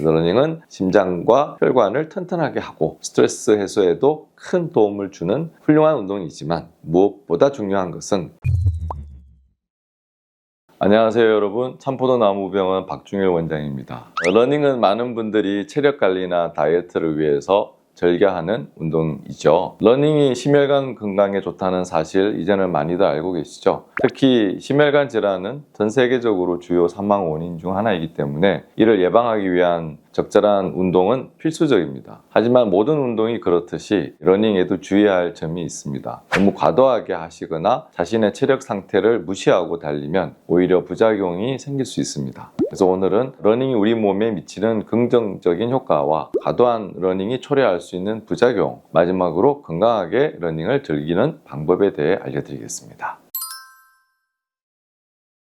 러닝은 심장과 혈관을 튼튼하게 하고 스트레스 해소에도 큰 도움을 주는 훌륭한 운동이지만 무엇보다 중요한 것은 안녕하세요 여러분, 참포도나무병원 박중일 원장입니다. 러닝은 많은 분들이 체력 관리나 다이어트를 위해서 즐겨하는 운동이죠. 러닝이 심혈관 건강에 좋다는 사실 이제는 많이들 알고 계시죠? 특히 심혈관 질환은 전 세계적으로 주요 사망 원인 중 하나이기 때문에 이를 예방하기 위한 적절한 운동은 필수적입니다. 하지만 모든 운동이 그렇듯이 러닝에도 주의해야 할 점이 있습니다. 너무 과도하게 하시거나 자신의 체력 상태를 무시하고 달리면 오히려 부작용이 생길 수 있습니다. 그래서 오늘은 러닝이 우리 몸에 미치는 긍정적인 효과와 과도한 러닝이 초래할 수 있는 부작용, 마지막으로 건강하게 러닝을 즐기는 방법에 대해 알려드리겠습니다.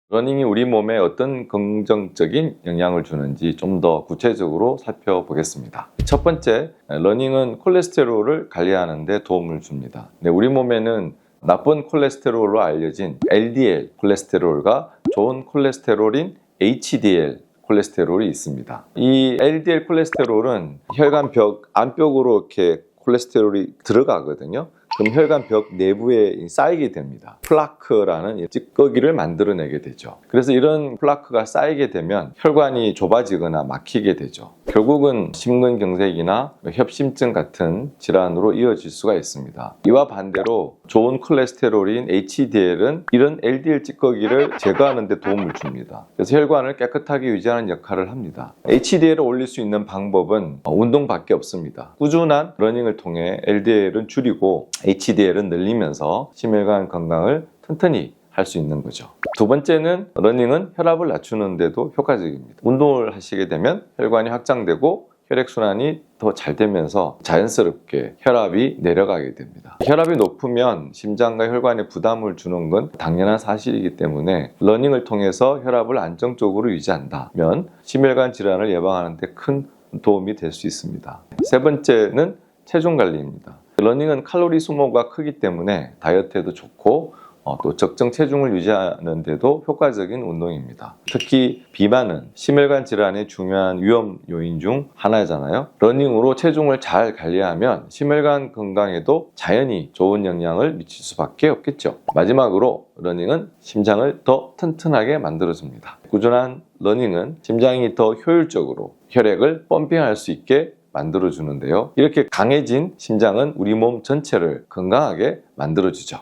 러닝이 우리 몸에 어떤 긍정적인 영향을 주는지 좀 더 구체적으로 살펴보겠습니다. 첫 번째, 러닝은 콜레스테롤을 관리하는 데 도움을 줍니다. 우리 몸에는 나쁜 콜레스테롤로 알려진 LDL 콜레스테롤과 좋은 콜레스테롤인 HDL 콜레스테롤이 있습니다. 이 LDL 콜레스테롤은 혈관벽 안쪽으로 이렇게 콜레스테롤이 들어가거든요. 그럼 혈관벽 내부에 쌓이게 됩니다. 플라크라는 찌꺼기를 만들어내게 되죠. 그래서 이런 플라크가 쌓이게 되면 혈관이 좁아지거나 막히게 되죠. 결국은 심근경색이나 협심증 같은 질환으로 이어질 수가 있습니다. 이와 반대로 좋은 콜레스테롤인 HDL은 이런 LDL 찌꺼기를 제거하는 데 도움을 줍니다. 그래서 혈관을 깨끗하게 유지하는 역할을 합니다. HDL을 올릴 수 있는 방법은 운동밖에 없습니다. 꾸준한 러닝을 통해 LDL은 줄이고 HDL은 늘리면서 심혈관 건강을 튼튼히 할 수 있는 거죠. 두 번째는 러닝은 혈압을 낮추는 데도 효과적입니다. 운동을 하시게 되면 혈관이 확장되고 혈액순환이 더 잘 되면서 자연스럽게 혈압이 내려가게 됩니다. 혈압이 높으면 심장과 혈관에 부담을 주는 건 당연한 사실이기 때문에 러닝을 통해서 혈압을 안정적으로 유지한다면 심혈관 질환을 예방하는 데 큰 도움이 될 수 있습니다. 세 번째는 체중 관리입니다. 러닝은 칼로리 소모가 크기 때문에 다이어트에도 좋고 또 적정 체중을 유지하는 데도 효과적인 운동입니다. 특히 비만은 심혈관 질환의 중요한 위험 요인 중 하나잖아요. 러닝으로 체중을 잘 관리하면 심혈관 건강에도 자연히 좋은 영향을 미칠 수밖에 없겠죠. 마지막으로 러닝은 심장을 더 튼튼하게 만들어줍니다. 꾸준한 러닝은 심장이 더 효율적으로 혈액을 펌핑할 수 있게 만들어주는데요. 이렇게 강해진 심장은 우리 몸 전체를 건강하게 만들어주죠.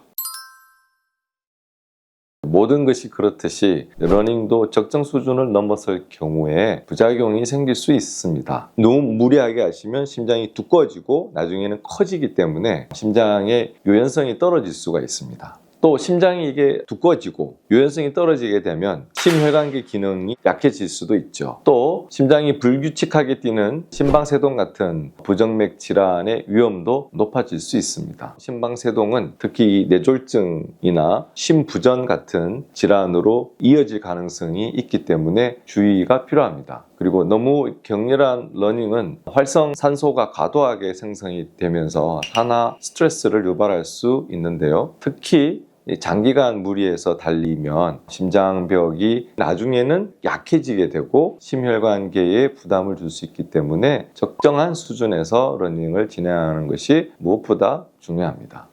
모든 것이 그렇듯이 러닝도 적정 수준을 넘어설 경우에 부작용이 생길 수 있습니다. 너무 무리하게 하시면 심장이 두꺼워지고 나중에는 커지기 때문에 심장의 유연성이 떨어질 수가 있습니다. 또 심장이 이게 두꺼워지고 유연성이 떨어지게 되면 심혈관계 기능이 약해질 수도 있죠. 또 심장이 불규칙하게 뛰는 심방세동 같은 부정맥 질환의 위험도 높아질 수 있습니다. 심방세동은 특히 뇌졸중이나 심부전 같은 질환으로 이어질 가능성이 있기 때문에 주의가 필요합니다. 그리고 너무 격렬한 러닝은 활성산소가 과도하게 생성이 되면서 산화 스트레스를 유발할 수 있는데요. 특히 장기간 무리해서 달리면 심장벽이 나중에는 약해지게 되고 심혈관계에 부담을 줄 수 있기 때문에 적정한 수준에서 러닝을 진행하는 것이 무엇보다 중요합니다.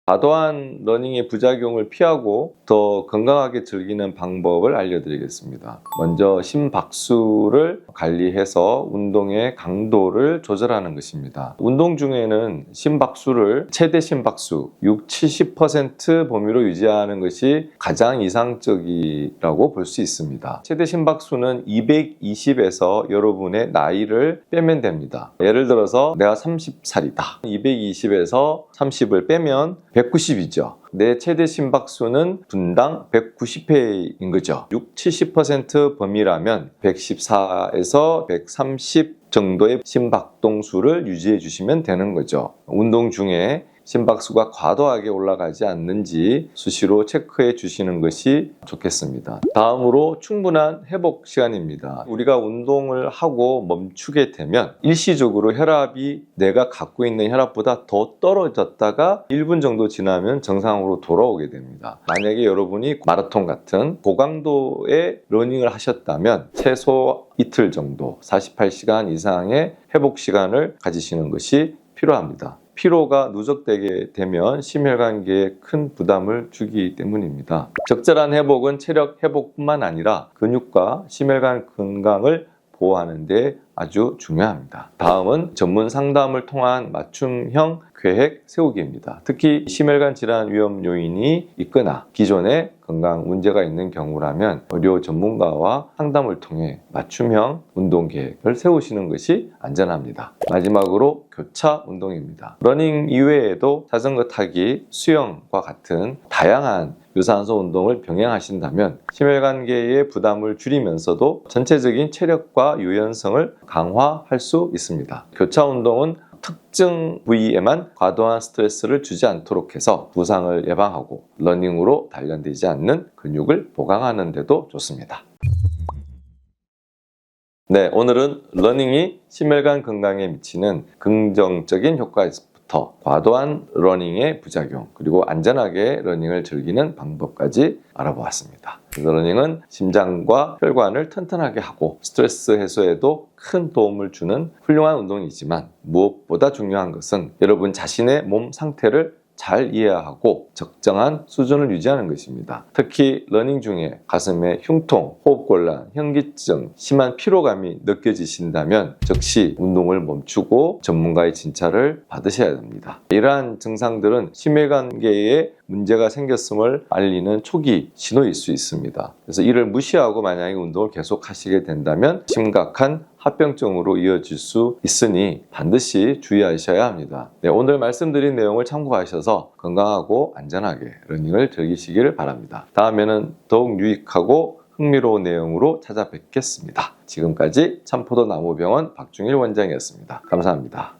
과도한 러닝의 부작용을 피하고 더 건강하게 즐기는 방법을 알려드리겠습니다. 먼저 심박수를 관리해서 운동의 강도를 조절하는 것입니다. 운동 중에는 심박수를 최대 심박수 60-70% 범위로 유지하는 것이 가장 이상적이라고 볼 수 있습니다. 최대 심박수는 220에서 여러분의 나이를 빼면 됩니다. 예를 들어서 내가 30살이다. 220에서 30을 빼면 190이죠. 내 최대 심박수는 분당 190회인 거죠. 60-70% 범위라면 114에서 130 정도의 심박동수를 유지해 주시면 되는 거죠. 운동 중에 심박수가 과도하게 올라가지 않는지 수시로 체크해 주시는 것이 좋겠습니다. 다음으로 충분한 회복 시간입니다. 우리가 운동을 하고 멈추게 되면 일시적으로 혈압이 내가 갖고 있는 혈압보다 더 떨어졌다가 1분 정도 지나면 정상으로 돌아오게 됩니다. 만약에 여러분이 마라톤 같은 고강도의 러닝을 하셨다면 최소 이틀 정도 48시간 이상의 회복 시간을 가지시는 것이 필요합니다. 피로가 누적되게 되면 심혈관계에 큰 부담을 주기 때문입니다. 적절한 회복은 체력 회복뿐만 아니라 근육과 심혈관 건강을 보호하는 데 아주 중요합니다. 다음은 전문 상담을 통한 맞춤형 계획 세우기입니다. 특히 심혈관 질환 위험 요인이 있거나 기존에 건강 문제가 있는 경우라면 의료 전문가와 상담을 통해 맞춤형 운동 계획을 세우시는 것이 안전합니다. 마지막으로 교차 운동입니다. 러닝 이외에도 자전거 타기, 수영과 같은 다양한 유산소 운동을 병행하신다면 심혈관계의 부담을 줄이면서도 전체적인 체력과 유연성을 강화할 수 있습니다. 교차 운동은 특정 부위에만 과도한 스트레스를 주지 않도록 해서 부상을 예방하고 러닝으로 단련되지 않는 근육을 보강하는 데도 좋습니다. 네, 오늘은 러닝이 심혈관 건강에 미치는 긍정적인 효과부터 과도한 러닝의 부작용, 그리고 안전하게 러닝을 즐기는 방법까지 알아보았습니다. 러닝은 심장과 혈관을 튼튼하게 하고 스트레스 해소에도 큰 도움을 주는 훌륭한 운동이지만 무엇보다 중요한 것은 여러분 자신의 몸 상태를 잘 이해하고 적정한 수준을 유지하는 것입니다. 특히 러닝 중에 가슴에 흉통, 호흡곤란, 현기증, 심한 피로감이 느껴지신다면 즉시 운동을 멈추고 전문가의 진찰을 받으셔야 됩니다. 이러한 증상들은 심혈관계에 문제가 생겼음을 알리는 초기 신호일 수 있습니다. 그래서 이를 무시하고 만약에 운동을 계속 하시게 된다면 심각한 합병증으로 이어질 수 있으니 반드시 주의하셔야 합니다. 네, 오늘 말씀드린 내용을 참고하셔서 건강하고 안전하게 러닝을 즐기시길 바랍니다. 다음에는 더욱 유익하고 흥미로운 내용으로 찾아뵙겠습니다. 지금까지 참포도나무병원 박중일 원장이었습니다. 감사합니다.